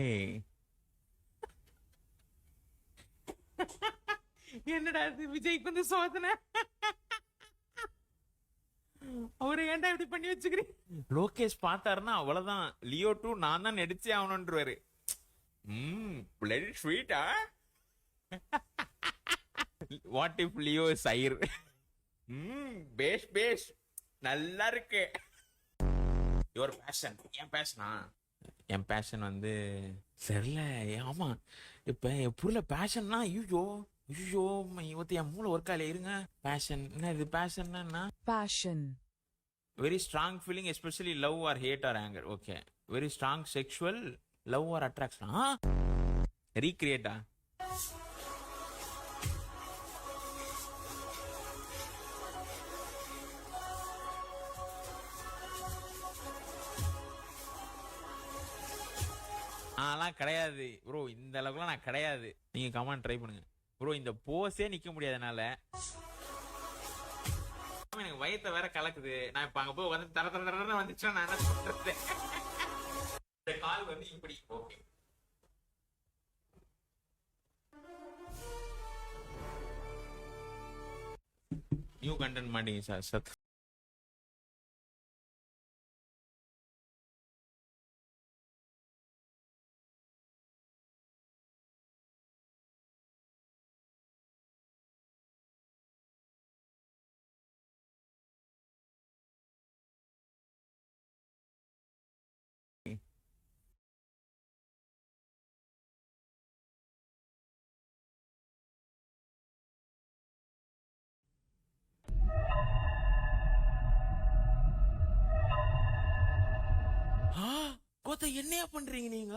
ஏய் என்னடா இது விஜய்க்கு வந்து சோதனை. அவரை ஏன்டா இப்படி பண்ணி வச்சுக்கிறீங்க? லோகேஷ் பார்த்தாருன்னா அவ்வளவுதான், லியோ 2 நான் தான் நடிச்சே ஆகணும்ன்றவாரு. பிளட் ஸ்வீட்டா? வாட் இஃப் லியோ சைர்? பேஷ் பேஷ் நல்லா இருக்கு. Your passion. என் பேஷனா? என் பேஷன் வந்து சரில. ஆமா, இப்ப என் புரியல பேஷன்னா. ஐயோ ஐயோ இவத்து என் மூளை ஒர்க் ஆகல. இருங்க. பேஷன் என்ன இது? பேஷன்னா passion, very strong feeling especially love or hate or anger. Okay. Very strong sexual love or attraction. ரீக்ரியேட்டா? அதெல்லாம் கிடையாது ப்ரோ, இந்த அளவுக்குலாம் நான் கிடையாது. நீங்க கமெண்ட் ட்ரை பண்ணுங்க ப்ரோ. இந்த போஸே நிக்க முடியாதனால எனக்கு வயிற்ற வேற கலக்குது. நான் இப்ப அங்க போய் வந்து தர தர தர வந்துச்சுன்னா நான் என்ன பண்றது? இந்த கால் வந்து இப்படி. ஓகே, நியூ கண்டென்ட் மாட்டீங்க சார். சத் கோத்த என்னையா பண்றீங்க நீங்க?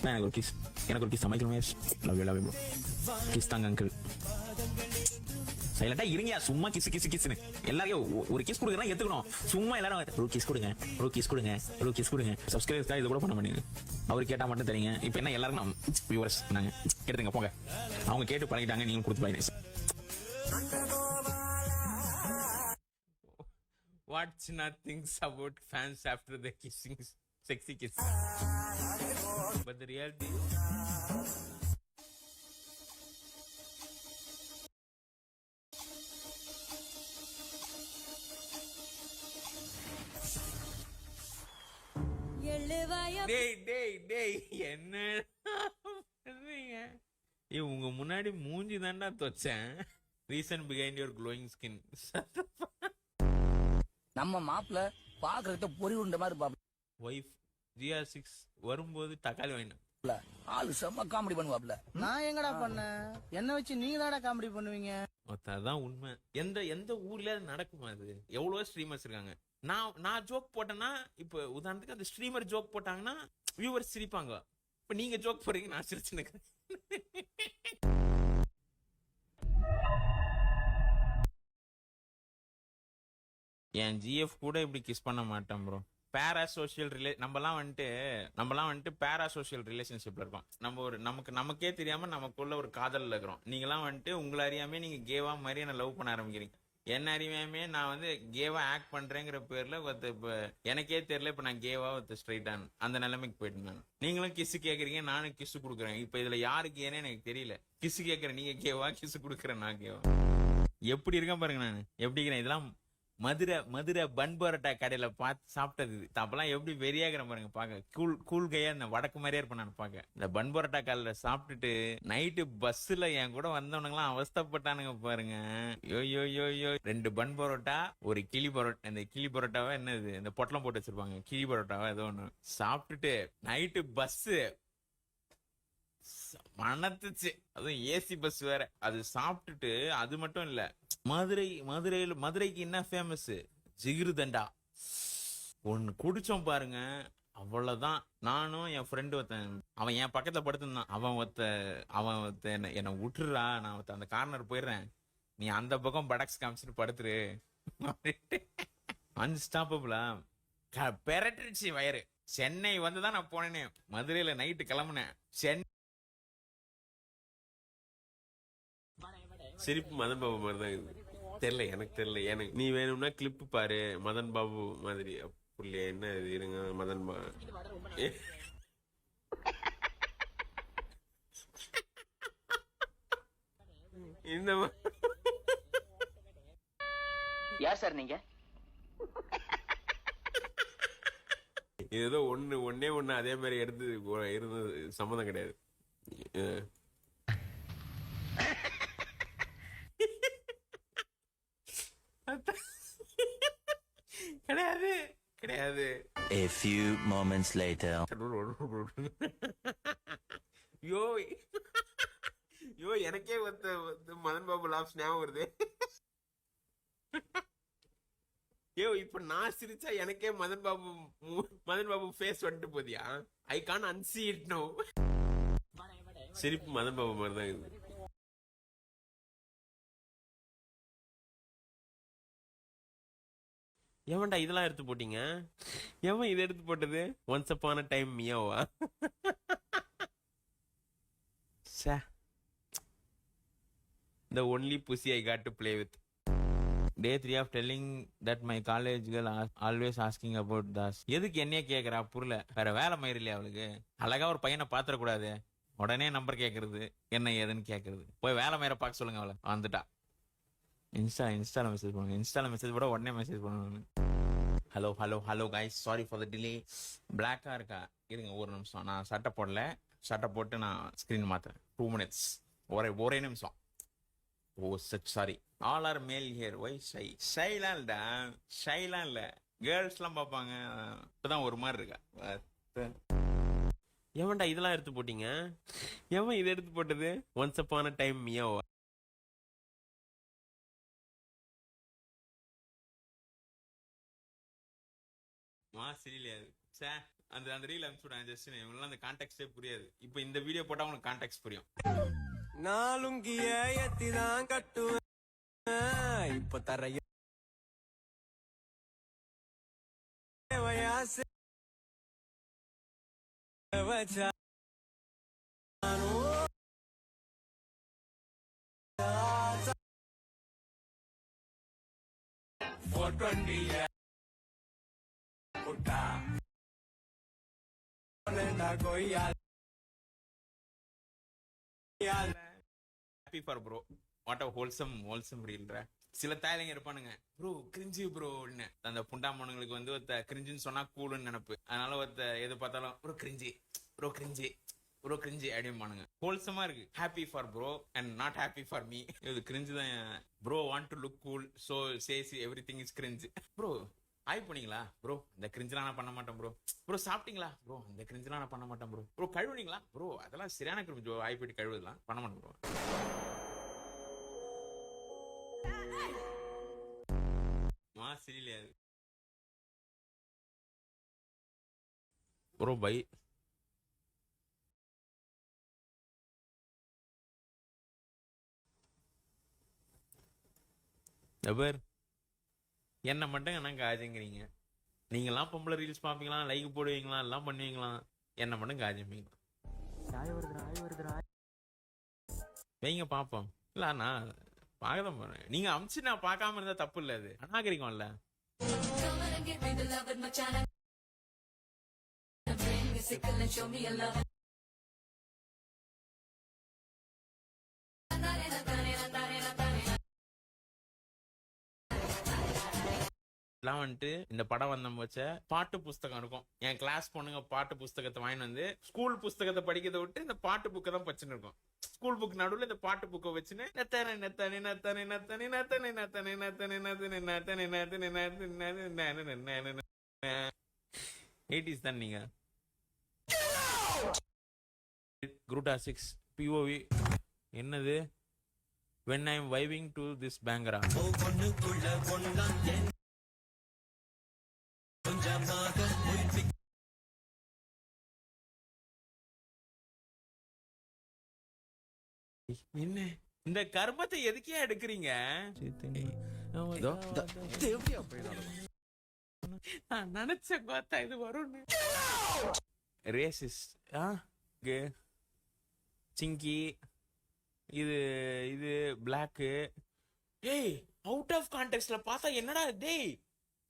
எனக்கு ஒரு கிஸ், எனக்கு ஒரு கிஸ் சமைக்கணுமே. Love you love you kiss தாங்க அங்கிள். சைலண்டா இருங்க. சும்மா கிஸ் கிஸ் கிஸ்னு எல்லாரையும் ஒரு கிஸ் கொடுக்குறா எடுத்துக்கணும். சும்மா எல்லாரும் ஒரு கிஸ் கொடுங்க, ஒரு கிஸ் கொடுங்க, ஒரு கிஸ் கொடுங்க. சப்ஸ்கிரைபர்ஸ்க்காக இது கூட பண்ண மாட்டீங்க. அவர் கேட்டா மட்டும் தெரியுங்க. இப்போ என்ன எல்லாருக்கும் நம்ம வியூவர்ஸ் நாங்க எடுத்துங்க போங்க. அவங்க கேட்டு பழகிட்டாங்க, நீங்களும் கொடுத்து பாருங்க. What China thinks about fans after the kissing, sexy kiss. But the reality is, டேய் என்ன பண்றீங்க? உங்க முன்னாடி மூஞ்சி தாண்டா தொச்சேன். Reason behind your glowing skin. நம்ம மாப்பிள்ள பாக்குறத பொறி உண்ட மாதிரி பாப்பல. வைஃப் GR6 வரும்போது தக்காளி வாங்கினேன். ஆளு செம்ம காமெடி பண்ணுவாப்ல. நான் எங்கடா பண்ணேன்? என்ன வச்சு நீங்க தானே காமெடி பண்ணுவீங்க? அதான் உண்மை. எந்த ஊர்ல நடக்குமா? அது எவ்வளவோ ஸ்ட்ரீமர்ஸ் இருக்காங்க. நான் ஜோக் போட்டேன்னா, இப்ப உதாரணத்துக்கு அந்த ஸ்ட்ரீமர் ஜோக் போட்டாங்கன்னா வியூவர்ஸ் சிரிப்பாங்க. இப்ப நீங்க ஜோக் போறீங்க, நான் சிரிச்சுன்னு. என் GF கூட இப்படி கிஸ் பண்ண மாட்டேன் ப்ரோ. பேராசோஷியல் நம்மலாம் வந்துட்டு பேராசோஷியல் ரிலேஷன்ஷிப்ல இருக்கோம். நமக்கே தெரியாம நமக்குள்ள ஒரு காதல்ல இருக்கிறோம். நீங்களாம் வந்துட்டு உங்களை அறியாமே நீங்க கேவா மாதிரி என்ன லவ் பண்ண ஆரம்பிக்கிறீங்க. என்ன அறியாமே நான் வந்து கேவா ஆக்ட் பண்றேங்கிற பேர்ல இப்ப எனக்கே தெரியல. இப்ப நான் கேவா ஸ்ட்ரைட்டான் அந்த நிலைமைக்கு போயிட்டு நான். நீங்களும் கிஸ் கேக்குறீங்க, நானும் கிஸ் கொடுக்குறேன். இப்ப இதுல யாருக்கு ஏன்னு எனக்கு தெரியல. கிஸ் கேக்குறேன் நீங்க கேவா, கிஸ் கொடுக்குறேன் நான் கேவா. எப்படி இருக்கேன் பாருங்க நான், எப்படி இருக்கிறேன். இதெல்லாம் மதுரை பன் பரோட்டா கடையில பார்த்து சாப்பிட்டது. அப்பெல்லாம் எப்படி வெறியாகிற பாருங்க பாக்க. கூல் கையா வடக்கு மாதிரியே இருப்பேன் நான் பாக்க. இந்த பன் பரோட்டா கடையில சாப்பிட்டுட்டு நைட்டு பஸ்ல என் கூட வந்தவனுங்க எல்லாம் அவஸ்தப்பட்டானுங்க பாருங்க. யோ 2 பன் பரோட்டா, ஒரு கிளி பரோட்டா. இந்த கிளி பரோட்டாவா என்னது, இந்த பொட்டலம் போட்டு வச்சிருப்பாங்க, கிளி பரோட்டாவா ஏதோ ஒண்ணு சாப்பிட்டுட்டு நைட்டு பஸ் மணத்துச்சு. அதுவும் ஏசி பஸ் வேற. அது சாப்பிட்டுட்டு அது மட்டும் இல்ல, மதுரைக்கு என்ன ஃபேமஸ்? ஜிகிரு தண்டா ஒன்னு குடிச்சோம் பாருங்க. அவ்வளவுதான். நானும் என் ஃப்ரெண்டு ஒருத்தன், அவன் என் பக்கத்துல படுத்திருந்தான். அவன் என்னை விட்டுறா, நான் அந்த கார்னர் போயிடுறேன், நீ அந்த பக்கம் படக்ஸ் காமிச்சிட்டு படுத்துரு. அன்ஸ்டாப்பபிளா பெரட்டுச்சு வயிறு. சென்னை வந்துதான் நான் போனேனே. மதுரையில நைட்டு கிளம்புனேன். சிரிப்பு மதம் பாபா மாதிரி தான் இது. தெரியல, எனக்கு தெரியல. எனக்கு நீ வேணும்னா கிளிப் பாரு, மதன் பாபு மாதிரி. புள்ளியா என்ன இது, இருங்க. மதன் இந்த யார் சார் நீங்க? ஏதோ ஒன்னே ஒண்ணு அதே மாதிரி எடுத்து இருந்தது, சம்மந்தம் கிடையாது. கிடையாது கிடையாது. A few moments later. யோ யோ, எனக்கே வந்து மதன் பாபு லாப்ஸ் ஞாபகம் வருது. யோ, இப்ப நான் சிரிச்சா எனக்கே மதன் பாபு ஃபேஸ் வந்துட்டு போதியா? ஐ கான் அன்சீ இட் நோ. சிரிப்பு மதன் பாபு மாதிரி தான் இருக்குது. எவன்டா இதெல்லாம் எடுத்து போட்டீங்க? எவன் இதை எடுத்து போட்டது? ஒன்ஸ் அப்பான டைம் மியாவா? The only pussy I got to play with. Day 3 of telling that my college girl always asking about this. எதுக்கு என்னைய கேக்குறா? புரியல. வேற வேலை மயிர் இல்லையா அவளுக்கு? அழகா ஒரு பையனை பாத்திர கூடாது, உடனே நம்பர் கேக்குறது, என்ன ஏதுன்னு கேக்குறது. போய் வேலை மயிரை பார்க்க சொல்லுங்க அவளை. வந்துட்டா. இன்ஸ்டால மெசேஜ் பண்ணுங்க. இன்ஸ்டால மெசேஜ் போட உடனே மெசேஜ் பண்ணுங்க. Hello guys, sorry for the delay. பிளாக்கா இருக்கா? இருங்க ஒரு நிமிஷம், நான் சட்டை போடல. சட்டை போட்டு நான் ஸ்கிரீன் மாத்துறேன். 2 minutes. ஒரே நிமிஷம். Oh sorry. All are male here. Why shy? ஷைலாம் இல்ல, கேர்ள்ஸ்லாம் பார்ப்பாங்க. இப்பதான் ஒரு மாதிரி இருக்கா. எவன்டா இதெல்லாம் எடுத்து போட்டீங்க? எவன் இதை எடுத்து போட்டது? ஒன்ஸ் அப்பான டைம் மியாவா? சிரிலையாது. அந்த ரீல் அனுப்பிச்சுடுறேன். ஜஸ்ட் இவங்களாம் அந்த கான்டாக்டே புரியாது. இப்போ இந்த வீடியோ போட்டா உங்களுக்கு கான்டாக்ட் புரியும். நாலுங்கிய எத்திதான் கட்டுவேன் இப்ப தரைய வயாசு வச்சா happy for bro. What a wholesome ரீல்ற. சில தாயலைங்க இருப்பானுங்க, ப்ரோ கிரிஞ்சி ப்ரோன்னு. அந்த புண்டாமனுங்களுக்கு வந்து ஒருத்த கிரிஞ்சின்னு சொன்னா கூடுன்னு நினைப்பு. அதனால ஒருத்த எது பார்த்தாலும் ப்ரோ கிரிஞ்சி அப்படிம்பானுங்க. ஹோல்சமா இருக்கு. Happy for bro and not happy for me. இது கிரிஞ்சு தான். Bro want to look cool, so says everything is cringe. Bro ஆய் போனீங்களா? ப்ரோ இந்த கிரிஞ்செலாம் நான் பண்ண மாட்டேன் ப்ரோ. ப்ரோ சாப்பிட்டீங்களா? ப்ரோ இந்த கிரிஞ்செலாம் நான் பண்ண மாட்டேன் ப்ரோ. ப்ரோ கழுவுனீங்களா? ப்ரோ அதெல்லாம் சரியான கிரிஞ்சு. ஆய் போயிட்டு கழுவுதெல்லாம் பண்ண மாட்டேன் ப்ரோ. சிரிலையாது ப்ரோ. பை எவர் என்ன மட்டும் என்ன காஜங்கிறீங்க? நீங்களாம் பொம்பளை ரீல்ஸ் பார்ப்பீங்களா, லைக் போடுவீங்களா, எல்லாம் பண்ணுவீங்களா? என்ன மட்டும் காஜம்பீங்க. வைங்க பார்ப்போம். இல்ல நான் பார்க்கதான் போறேன். நீங்க அமிச்சு நான் பார்க்காம இருந்தா தப்பு இல்ல. அது அநாகரிகம்ல. வந்துட்டு இந்த படம் வந்த போச்ச பாட்டு புஸ்தகம் இருக்கும். என் கிளாஸ் பொண்ணுங்க பாட்டு புஸ்தகத்தை வாங்கி வந்து ஸ்கூல் புஸ்தகத்தை படிக்கிறத விட்டு இந்த பாட்டு புக்கை தான் படிச்சுன்னு இருக்கும். ஸ்கூல் புக் நடுவில் இந்த பாட்டு புக்கை வச்சுன்னு தான். நீங்க குரூட்டா 6 POV என்னது? when I am vibing to this bangara. என்ன இந்த கர்மத்தை எதுக்கே எடுக்கிறீங்க? நினைச்ச பார்த்தா இது வரும்னு. ரேசிஸ் சிங்கி இது பிளாக்கு. ஏய் அவுட் ஆஃப் கான்டெக்ட்ல பார்த்தா என்னடா டேய்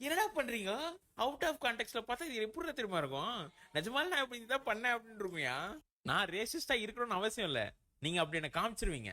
என்னடா பண்றீங்க? அவுட் ஆஃப் கான்டெக்ட்ல பார்த்தா இது எப்படி தெரியுமா இருக்கும்? நிஜமால நான் இப்படி தான் பண்ணேன் அப்படின்னு இருக்கும்யா. நான் ரேசிஸ்டா இருக்கணும்னு அவசியம் இல்ல, நீங்க அப்படி என்ன காமிச்சிருவீங்க.